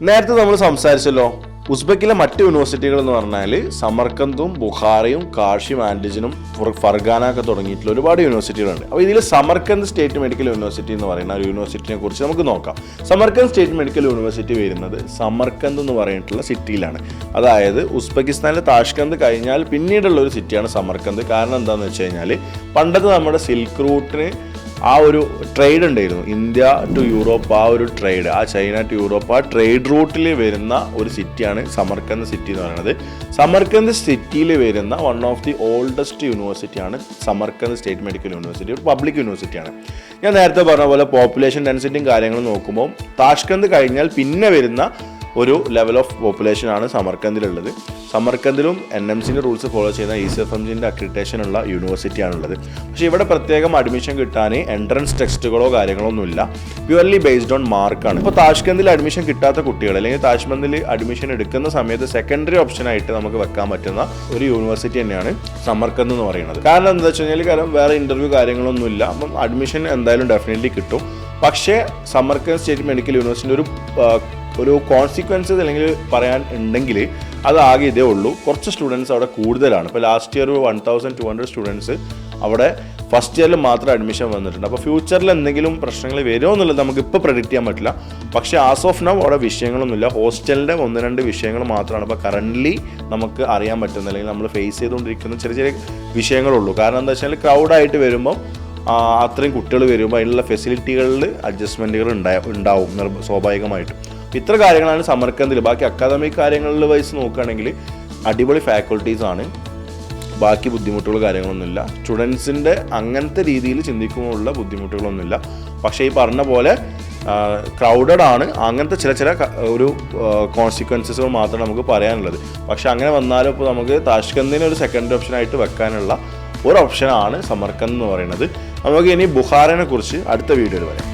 നേരത്തെ നമ്മൾ സംസാരിച്ചല്ലോ, ഉസ്ബെക്കിലെ മറ്റ് യൂണിവേഴ്സിറ്റികൾ എന്ന് പറഞ്ഞാൽ സമർക്കന്തും ബുഖാറയും കാഷിയും ആൻഡിജനും ഫർഗാന ഒക്കെ തുടങ്ങിയിട്ടുള്ള ഒരുപാട് യൂണിവേഴ്സിറ്റികളുണ്ട്. അപ്പോൾ ഇതിൽ സമർക്കന്ത് സ്റ്റേറ്റ് മെഡിക്കൽ യൂണിവേഴ്സിറ്റി എന്ന് പറയുന്ന ഒരു യൂണിവേഴ്സിറ്റിനെ കുറിച്ച് നമുക്ക് നോക്കാം. സമർക്കന്ത് സ്റ്റേറ്റ് മെഡിക്കൽ യൂണിവേഴ്സിറ്റി വരുന്നത് സമർക്കന്ത് എന്ന് പറഞ്ഞിട്ടുള്ള സിറ്റിയിലാണ്. അതായത് ഉസ്ബെക്കിസ്ഥാനിലെ താഷ്കന്ത് കഴിഞ്ഞാൽ പിന്നീടുള്ള ഒരു സിറ്റിയാണ് സമർക്കന്ത്. കാരണം എന്താണെന്ന് വെച്ച് കഴിഞ്ഞാൽ പണ്ടത്തെ നമ്മുടെ സിൽക്ക് റൂട്ടിന് ആ ഒരു ട്രേഡ് ഉണ്ടായിരുന്നു, ഇന്ത്യ ടു യൂറോപ്പ്, ആ ഒരു ട്രേഡ്, ആ ചൈന ടു യൂറോപ്പ്, ആ ട്രേഡ് റൂട്ടിൽ വരുന്ന ഒരു സിറ്റിയാണ് സമർക്കന്ത് സിറ്റി എന്ന് പറയുന്നത്. സമർക്കന്ത് സിറ്റിയിൽ വരുന്ന വൺ ഓഫ് ദി ഓൾഡസ്റ്റ് യൂണിവേഴ്സിറ്റിയാണ് സമർക്കന്ത് സ്റ്റേറ്റ് മെഡിക്കൽ യൂണിവേഴ്സിറ്റി. ഒരു പബ്ലിക് യൂണിവേഴ്സിറ്റിയാണ്. ഞാൻ നേരത്തെ പറഞ്ഞ പോലെ പോപ്പുലേഷൻ ഡെൻസിറ്റിയും കാര്യങ്ങളും നോക്കുമ്പോൾ താഷ്കന്ത് കഴിഞ്ഞാൽ പിന്നെ വരുന്ന ഒരു ലെവൽ ഓഫ് പോപ്പുലേഷനാണ് സമർക്കന്തിലുള്ളത്. സമർക്കന്തിലും NMCൻ്റെ റൂൾസ് ഫോളോ ചെയ്യുന്ന ECFMGൻ്റെ അക്രിഡിറ്റേഷൻ ഉള്ള യൂണിവേഴ്സിറ്റിയാണുള്ളത്. പക്ഷേ ഇവിടെ പ്രത്യേകം അഡ്മിഷൻ കിട്ടാൻ എൻട്രൻസ് ടെക്സ്റ്റുകളോ കാര്യങ്ങളോ ഒന്നുമില്ല, പ്യുവർലി ബേസ്ഡ് ഓൺ മാർക്കാണ്. ഇപ്പോൾ താഷ്കന്തിൽ അഡ്മിഷൻ കിട്ടാത്ത കുട്ടികൾ അല്ലെങ്കിൽ താഷ്കന്തിൽ അഡ്മിഷൻ എടുക്കുന്ന സമയത്ത് സെക്കൻഡറി ഓപ്ഷനായിട്ട് നമുക്ക് വെക്കാൻ പറ്റുന്ന ഒരു യൂണിവേഴ്സിറ്റി തന്നെയാണ് സമർക്കന്ത് എന്ന് പറയുന്നത്. കാരണം എന്താ വെച്ച് കഴിഞ്ഞാൽ, കാരണം വേറെ ഇൻ്റർവ്യൂ കാര്യങ്ങളൊന്നുമില്ല, അപ്പം അഡ്മിഷൻ എന്തായാലും ഡെഫിനറ്റ്ലി കിട്ടും. പക്ഷേ സമർക്കന്ത് സ്റ്റേറ്റ് മെഡിക്കൽ യൂണിവേഴ്സിറ്റിൻ്റെ ഒരു കോൺസിക്വൻസസ് അല്ലെങ്കിൽ പറയാൻ ഉണ്ടെങ്കിൽ അതാകെ ഇതേ ഉള്ളൂ. കുറച്ച് സ്റ്റുഡൻസ് അവിടെ കൂടുതലാണ്. ഇപ്പോൾ ലാസ്റ്റ് ഇയർ 1200 സ്റ്റുഡൻസ് അവിടെ ഫസ്റ്റ് ഇയറിൽ മാത്രം അഡ്മിഷൻ വന്നിട്ടുണ്ട്. അപ്പോൾ ഫ്യൂച്ചറിൽ എന്തെങ്കിലും പ്രശ്നങ്ങൾ വരുമോ എന്നുള്ളത് നമുക്കിപ്പോൾ പ്രെഡിക്റ്റ് ചെയ്യാൻ പറ്റില്ല. പക്ഷേ ആസ് ഓഫ് നൗ അവിടെ വിഷയങ്ങളൊന്നുമില്ല. ഹോസ്റ്റലിൻ്റെ 1-2 വിഷയങ്ങൾ മാത്രമാണ് ഇപ്പോൾ കറൻ്റ്ലി നമുക്ക് അറിയാൻ പറ്റുന്നത്, അല്ലെങ്കിൽ നമ്മൾ ഫേസ് ചെയ്തുകൊണ്ടിരിക്കുന്ന ചെറിയ ചെറിയ വിഷയങ്ങളുള്ളൂ. കാരണം എന്താ വെച്ചാൽ ക്രൗഡായിട്ട് വരുമ്പോൾ അത്രയും കുട്ടികൾ വരുമ്പോൾ അതിനുള്ള ഫെസിലിറ്റികളിൽ അഡ്ജസ്റ്റ്മെൻറ്റുകൾ ഉണ്ടാവും സ്വാഭാവികമായിട്ടും. ഇത്ര കാര്യങ്ങളാണ് സമർക്കന്തിൽ. ബാക്കി അക്കാദമിക് കാര്യങ്ങളിൽ വൈസ് നോക്കുകയാണെങ്കിൽ അടിപൊളി ഫാക്കൽറ്റീസാണ്, ബാക്കി ബുദ്ധിമുട്ടുകൾ കാര്യങ്ങളൊന്നുമില്ല. സ്റ്റുഡൻസിൻ്റെ അങ്ങനത്തെ രീതിയിൽ ചിന്തിക്കുമ്പോഴുള്ള ബുദ്ധിമുട്ടുകളൊന്നുമില്ല. പക്ഷേ ഈ പറഞ്ഞ പോലെ ക്രൗഡഡ് ആണ്, അങ്ങനത്തെ ചില ഒരു കോൺസിക്വൻസസുകൾ മാത്രമേ നമുക്ക് പറയാനുള്ളത്. പക്ഷേ അങ്ങനെ വന്നാലും ഇപ്പോൾ നമുക്ക് താഷ്കന്തിനെ ഒരു സെക്കൻഡ് ഓപ്ഷനായിട്ട് വെക്കാനുള്ള ഒരു ഓപ്ഷനാണ് സമർക്കന്ത് എന്ന് പറയുന്നത്. നമുക്ക് ഇനി ബുഖാറിനെ കുറിച്ച് അടുത്ത വീഡിയോയിൽ പറയാം.